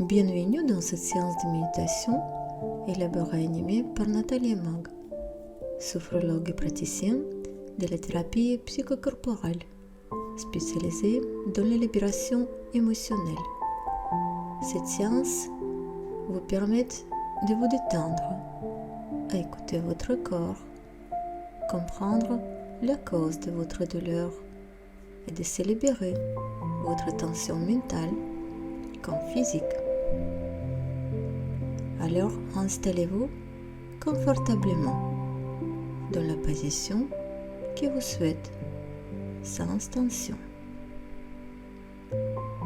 Bienvenue dans cette séance de méditation élaborée et animée par Nathalie Mag, sophrologue et praticienne de la thérapie psychocorporelle, spécialisée dans la libération émotionnelle. Cette séance vous permet de vous détendre, à écouter votre corps, comprendre la cause de votre douleur et de se libérer votre tension mentale comme physique. Alors installez-vous confortablement dans la position que vous souhaitez, sans tension.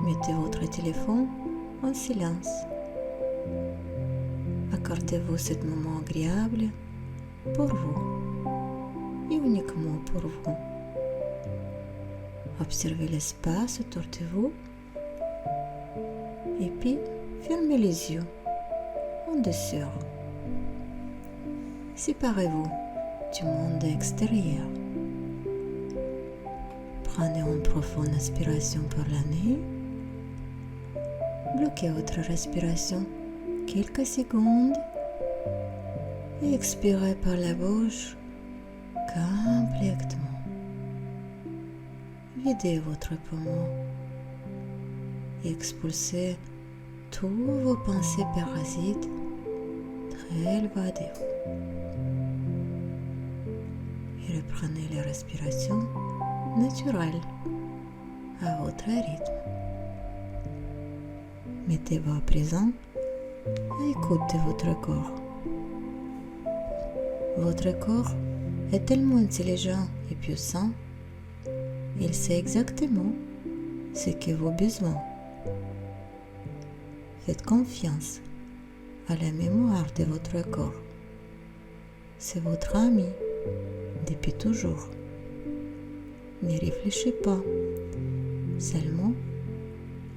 Mettez votre téléphone en silence. Accordez-vous ce moment agréable pour vous et uniquement pour vous. Observez l'espace autour de vous et puis fermez les yeux en douceur. Séparez-vous du monde extérieur. Prenez une profonde inspiration par le nez. Bloquez votre respiration quelques secondes et expirez par la bouche complètement. Videz votre poumon et expulsez tous vos pensées parasites très loin de vous. Et reprenez la respiration naturelle à votre rythme. Mettez-vous à présent à l'écoute de votre corps. Votre corps est tellement intelligent et puissant, il sait exactement ce que vous avez besoin. Faites confiance à la mémoire de votre corps. C'est votre ami depuis toujours. Ne réfléchissez pas, seulement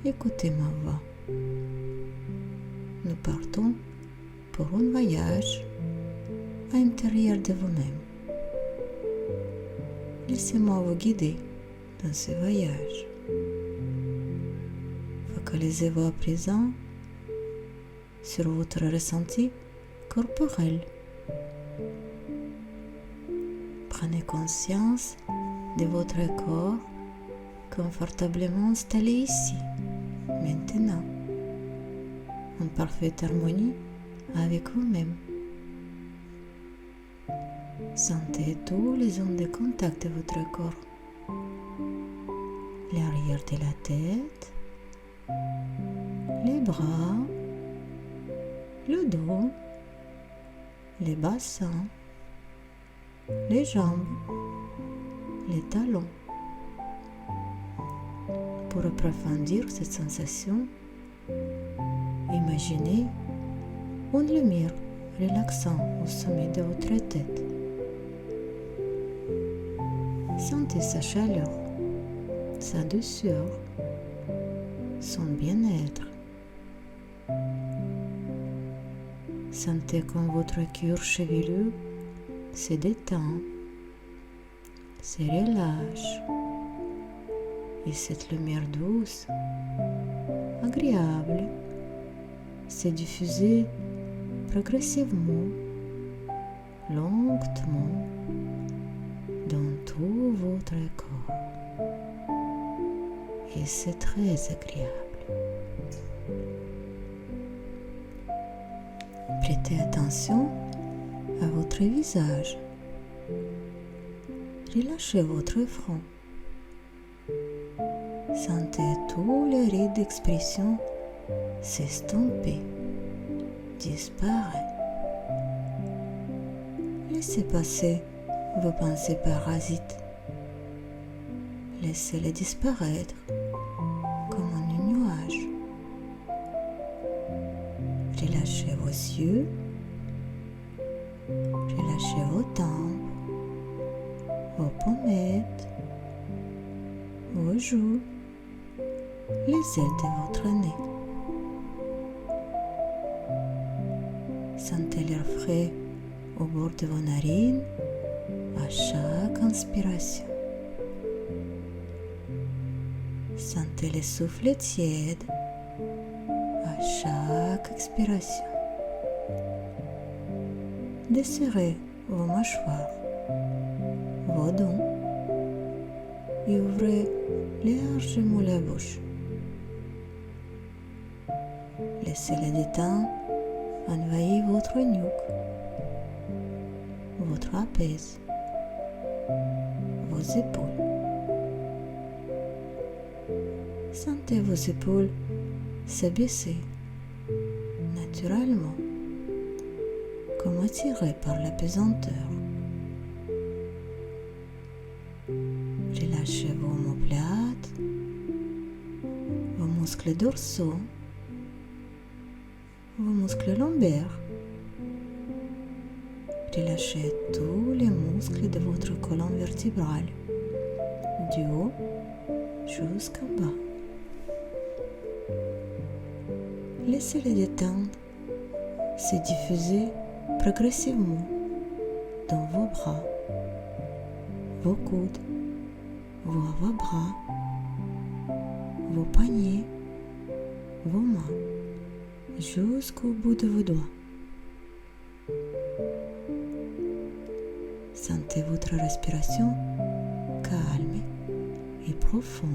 écoutez ma voix. Nous partons pour un voyage à l'intérieur de vous-même. Laissez-moi vous guider dans ce voyage. Focalisez-vous à présent sur votre ressenti corporel. Prenez conscience de votre corps confortablement installé ici, maintenant, en parfaite harmonie avec vous-même. Sentez tous les zones de contact de votre corps. L'arrière de la tête, les bras, le dos, les bassins, les jambes, les talons. Pour approfondir cette sensation, imaginez une lumière relaxante au sommet de votre tête. Sentez sa chaleur, sa douceur, son bien-être. Sentez comme votre cuir chevelu se détend, se relâche, et cette lumière douce, agréable, se diffuse progressivement, lentement, dans tout votre corps. Et c'est très agréable. Prêtez attention à votre visage. Relâchez votre front. Sentez tous les rides d'expression s'estomper, disparaître. Laissez passer vos pensées parasites. Laissez-les disparaître comme un nuage. Relâchez vos yeux, relâchez vos tempes, vos pommettes, vos joues, les ailes de votre nez. Sentez l'air frais au bord de vos narines à chaque inspiration. Sentez le souffle tiède à À chaque expiration, desserrez vos mâchoires, vos dents et ouvrez largement la bouche. Laissez la détente envahir votre nuque, votre trapèze, vos épaules. Sentez vos épaules s'abaisser naturellement, comme attirées par la pesanteur. Relâchez vos omoplates, vos muscles dorsaux, vos muscles lombaires. Relâchez tous les muscles de votre colonne vertébrale, du haut jusqu'en bas. Laissez les détente se diffuser progressivement dans vos bras, vos coudes, vos avant-bras, vos poignets, vos mains, jusqu'au bout de vos doigts. Sentez votre respiration calme et profonde.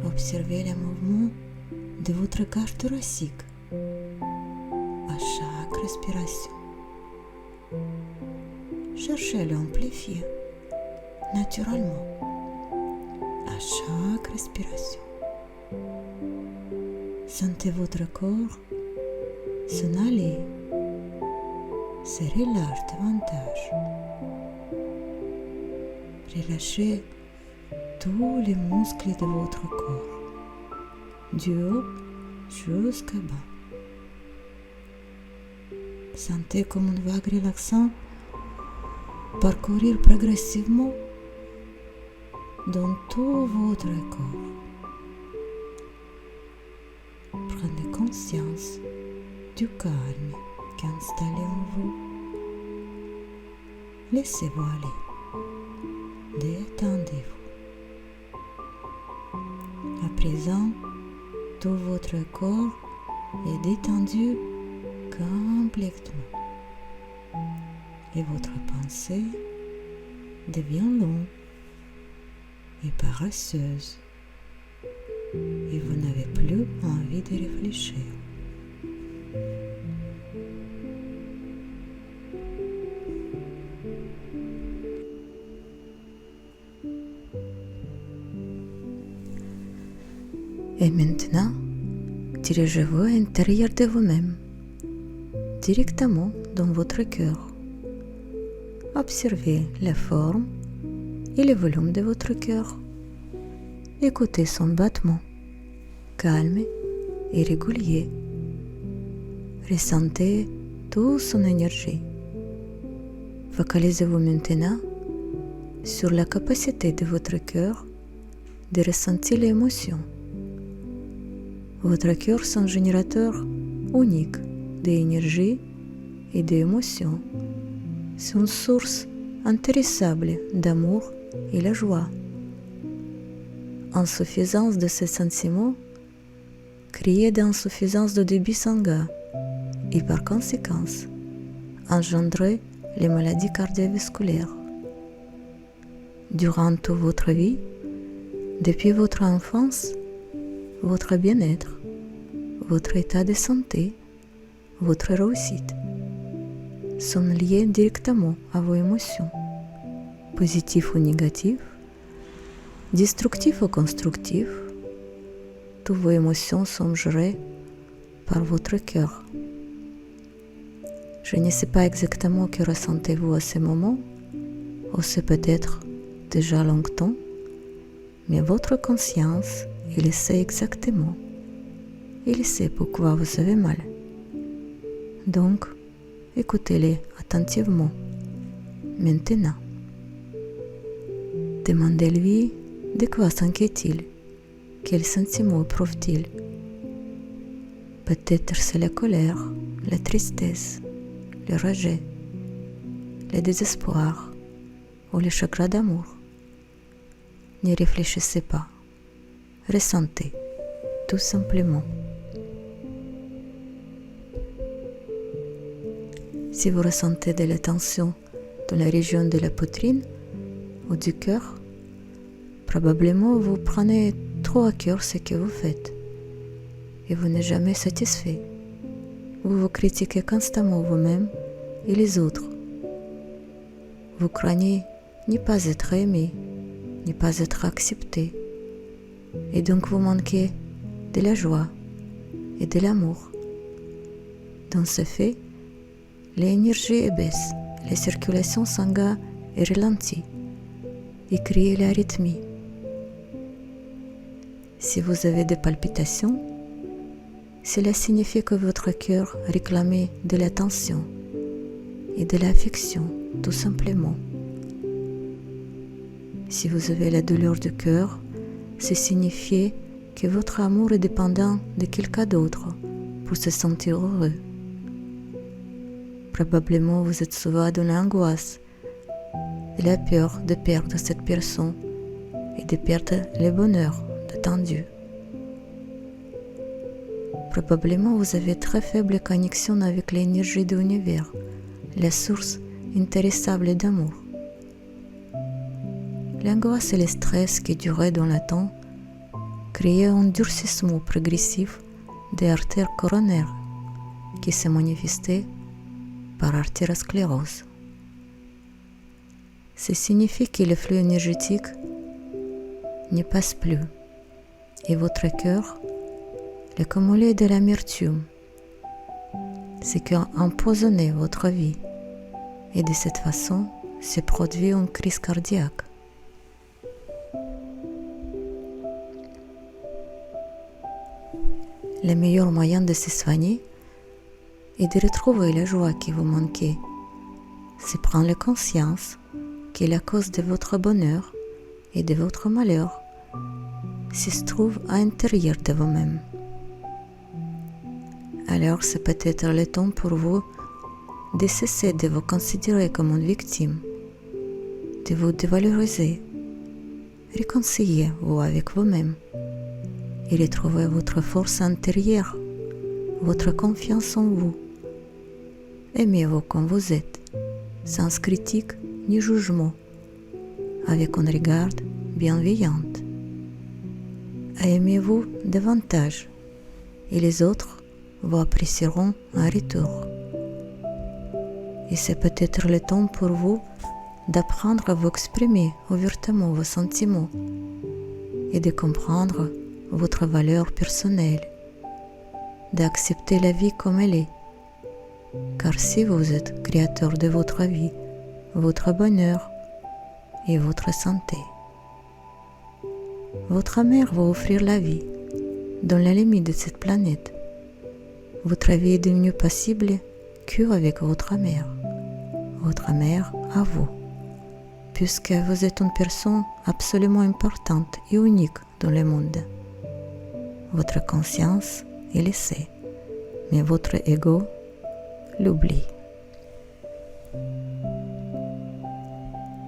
Observez les mouvements de votre cage thoracique à chaque respiration. Cherchez à l'amplifier naturellement à chaque respiration. Sentez votre corps s'en aller, se relâche davantage. Relâchez tous les muscles de votre corps, du haut jusqu'à bas. Sentez comme une vague relaxante parcourir progressivement dans tout votre corps. Prenez conscience du calme qui est installé en vous. Laissez-vous aller. Détendez-vous. À présent, tout votre corps est détendu complètement. Et votre pensée devient longue et paresseuse. Et vous n'avez plus envie de réfléchir. Et maintenant, dirigez-vous à l'intérieur de vous-même, directement dans votre cœur. Observez la forme et le volume de votre cœur. Écoutez son battement, calme et régulier. Ressentez toute son énergie. Focalisez-vous maintenant sur la capacité de votre cœur de ressentir l'émotion. Votre cœur est un générateur unique d'énergie et d'émotion. C'est une source intarissable d'amour et de joie. Insuffisance de ces sentiments crée d'insuffisance de débit sanguin et par conséquence engendrer les maladies cardiovasculaires. Durant toute votre vie, depuis votre enfance, votre bien-être, votre état de santé, votre réussite sont liés directement à vos émotions, positives ou négatives, destructives ou constructives. Toutes vos émotions sont gérées par votre cœur. Je ne sais pas exactement que ressentez-vous à ce moment, ou c'est peut-être déjà longtemps, mais votre conscience, il sait exactement. Il sait pourquoi vous avez mal. Donc, écoutez-les attentivement. Maintenant, demandez-lui de quoi s'inquiète-t-il, quel sentiment éprouve-t-il. Peut-être c'est la colère, la tristesse, le rejet, le désespoir ou le chagrin d'amour. Ne réfléchissez pas, ressentez, tout simplement. Si vous ressentez de la tension dans la région de la poitrine ou du cœur, probablement vous prenez trop à cœur ce que vous faites et vous n'êtes jamais satisfait. Vous vous critiquez constamment vous-même et les autres. Vous craignez ne pas être aimé, ne pas être accepté, et donc vous manquez de la joie et de l'amour. Dans ce fait, l'énergie baisse, la circulation sanguine est ralentie et crée l'arythmie. Si vous avez des palpitations, cela signifie que votre cœur réclame de l'attention et de l'affection, tout simplement. Si vous avez la douleur du cœur, c'est signifier que votre amour est dépendant de quelqu'un d'autre pour se sentir heureux. Probablement vous êtes souvent dans l'angoisse, de la peur de perdre cette personne et de perdre le bonheur attendu. Probablement vous avez très faible connexion avec l'énergie de l'univers, la source intéressable d'amour. L'angoisse et le stress qui duraient dans le temps créaient un durcissement progressif des artères coronaires qui se manifestait par artérosclérose. Ça signifie que le flux énergétique ne passe plus et votre cœur est cumulé de l'amertume, ce qui a empoisonné votre vie et de cette façon se produit une crise cardiaque. Le meilleur moyen de se soigner est de retrouver la joie qui vous manquait. C'est prendre conscience que la cause de votre bonheur et de votre malheur se trouve à l'intérieur de vous-même. Alors c'est peut-être le temps pour vous de cesser de vous considérer comme une victime, de vous dévaloriser, réconciliez-vous avec vous-même et retrouvez votre force intérieure, votre confiance en vous. Aimez-vous comme vous êtes, sans critique ni jugement, avec un regard bienveillant. Aimez-vous davantage et les autres vous apprécieront en retour. Et c'est peut-être le temps pour vous d'apprendre à vous exprimer ouvertement vos sentiments et de comprendre votre valeur personnelle, d'accepter la vie comme elle est. Car si vous êtes créateur de votre vie, votre bonheur et votre santé, votre mère va offrir la vie dans la limite de cette planète. Votre vie est devenue possible qu'avec votre mère à vous, puisque vous êtes une personne absolument importante et unique dans le monde. Votre conscience est laissée, mais votre ego l'oublie.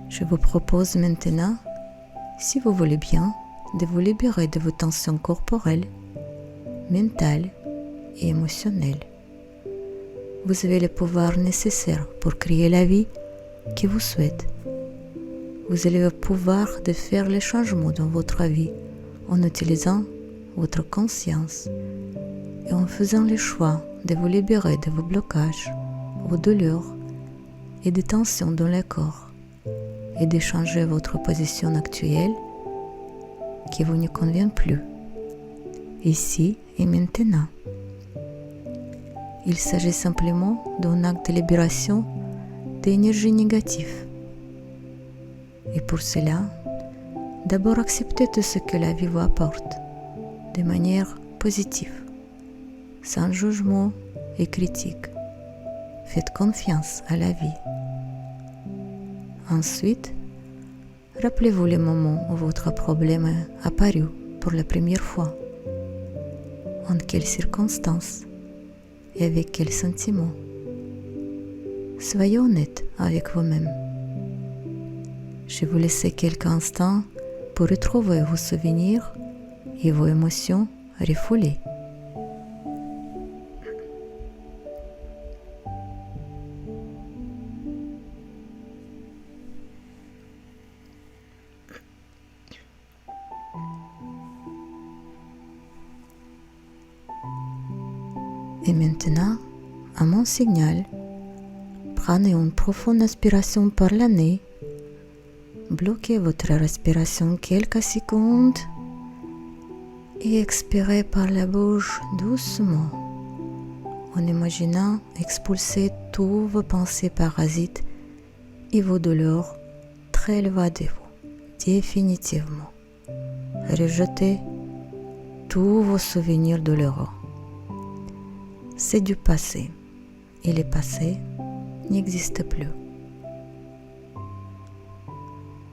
Je vous propose maintenant, si vous voulez bien, de vous libérer de vos tensions corporelles, mentales et émotionnelles. Vous avez le pouvoir nécessaire pour créer la vie que vous souhaitez. Vous avez le pouvoir de faire les changements dans votre vie en utilisant votre conscience et en faisant le choix de vous libérer de vos blocages, vos douleurs et des tensions dans le corps et de changer votre position actuelle qui vous ne convient plus, ici et maintenant. Il s'agit simplement d'un acte de libération d'énergie négative. Et pour cela, d'abord acceptez tout ce que la vie vous apporte de manière positive, sans jugement et critique. Faites confiance à la vie. Ensuite, rappelez-vous les moments où votre problème est apparu pour la première fois. En quelles circonstances et avec quels sentiments. Soyez honnête avec vous-même. Je vous laisse quelques instants pour retrouver vos souvenirs et vos émotions refoulées. Et maintenant, à mon signal, prenez une profonde inspiration par le nez. Bloquez votre respiration quelques secondes et expirez par la bouche doucement, en imaginant expulser toutes vos pensées parasites et vos douleurs très loin de vous, définitivement. Rejetez tous vos souvenirs douloureux. C'est du passé, et le passé n'existe plus.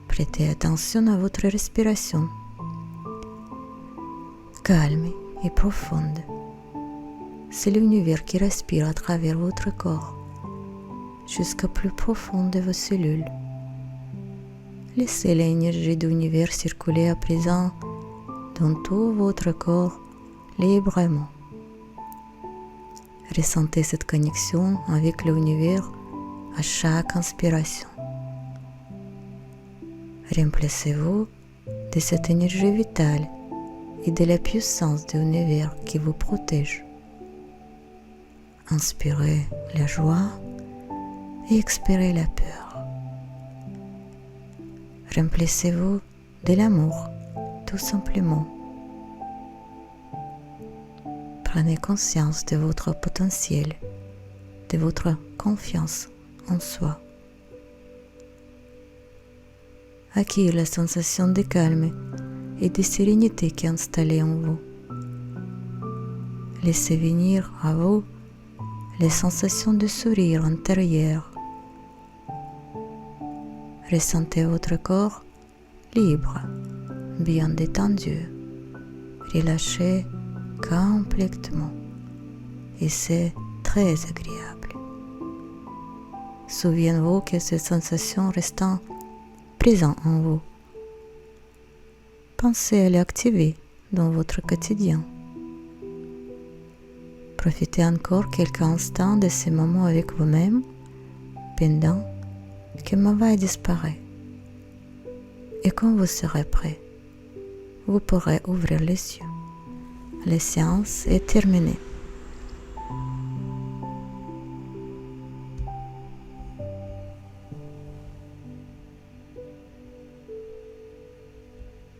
Prêtez attention à votre respiration, calme et profonde. C'est l'univers qui respire à travers votre corps, jusqu'au plus profond de vos cellules. Laissez l'énergie de l'univers circuler à présent dans tout votre corps librement. Ressentez cette connexion avec l'univers à chaque inspiration. Remplacez-vous de cette énergie vitale et de la puissance de l'univers qui vous protège. Inspirez la joie et expirez la peur. Remplacez-vous de l'amour, tout simplement. Prenez conscience de votre potentiel, de votre confiance en soi. Accueillez la sensation de calme et de sérénité qui est installée en vous. Laissez venir à vous les sensations de sourire intérieur. Ressentez votre corps libre, bien détendu, relâché complètement, et c'est très agréable. Souvenez-vous que ces sensations restent présentes en vous. Pensez à les activer dans votre quotidien. Profitez encore quelques instants de ces moments avec vous-même pendant que ma voix disparaît. Et quand vous serez prêt, vous pourrez ouvrir les yeux. La séance est terminée.